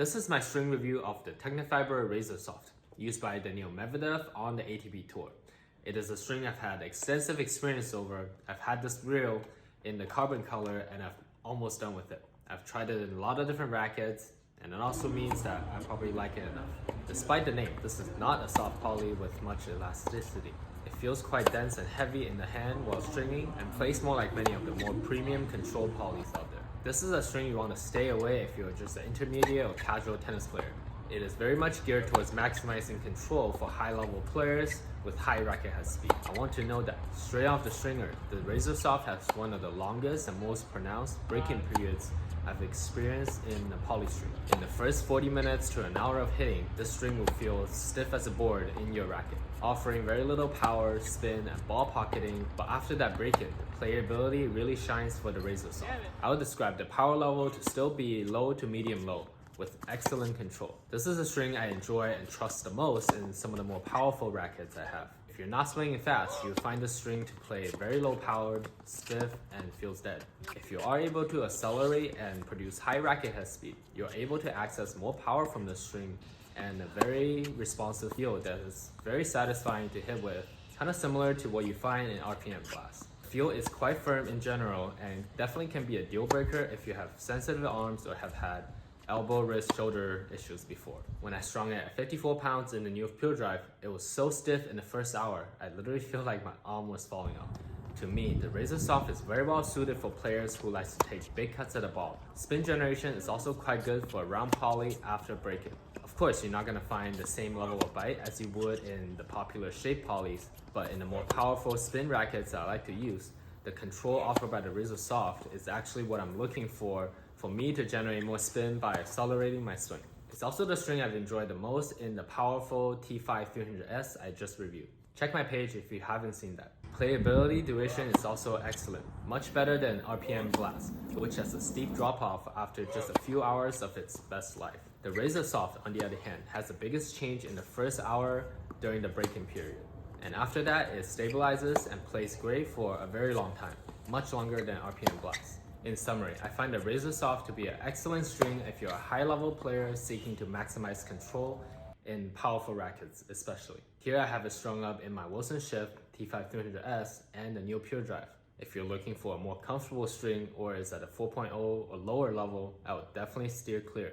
This is my string review of the Tecnifibre Razor Soft, used by Daniil Medvedev on the ATP Tour. It is a string I've had extensive experience over. I've had this reel in the carbon color and I've almost done with it. I've tried it in a lot of different rackets, and it also means that I probably like it enough. Despite the name, this is not a soft poly with much elasticity. It feels quite dense and heavy in the hand while stringing and plays more like many of the more premium control polys out there. This is a string you want to stay away if you're just an intermediate or casual tennis player. It is very much geared towards maximizing control for high-level players with high racket head speed. I want to know that straight off the stringer, the Razor Soft has one of the longest and most pronounced break-in periods I've experienced in a poly string. In the first 40 minutes to an hour of hitting, this string will feel stiff as a board in your racket, offering very little power, spin, and ball pocketing, but after that break-in, the playability really shines for the Razor Soft. I would describe the power level to still be low to medium low, with excellent control. This is a string I enjoy and trust the most in some of the more powerful rackets I have. If you're not swinging fast, you'll find this string to play very low powered, stiff, and feels dead. If you are able to accelerate and produce high racket head speed, you're able to access more power from this string and a very responsive feel that is very satisfying to hit with, kind of similar to what you find in RPM glass. The feel is quite firm in general and definitely can be a deal breaker if you have sensitive arms or have had elbow, wrist, shoulder issues before. When I strung it at 54 pounds in the new Pure Drive, it was so stiff in the first hour, I literally feel like my arm was falling off. To me, the Razor Soft is very well suited for players who like to take big cuts at the ball. Spin generation is also quite good for a round poly after break-in. Of course, you're not going to find the same level of bite as you would in the popular shape polys, but in the more powerful spin rackets that I like to use, the control offered by the Razor Soft is actually what I'm looking for me to generate more spin by accelerating my swing. It's also the string I've enjoyed the most in the powerful T5 300S I just reviewed. Check my page if you haven't seen that. Playability duration is also excellent, much better than RPM glass, which has a steep drop-off after just a few hours of its best life. The Razor Soft, on the other hand, has the biggest change in the first hour during the break-in period. And after that, it stabilizes and plays great for a very long time, much longer than RPM glass. In summary, I find the Razor Soft to be an excellent string if you're a high-level player seeking to maximize control in powerful rackets especially. Here I have it strung up in my Wilson Shift T5 300S and the new Pure Drive. If you're looking for a more comfortable string or is at a 4.0 or lower level, I would definitely steer clear.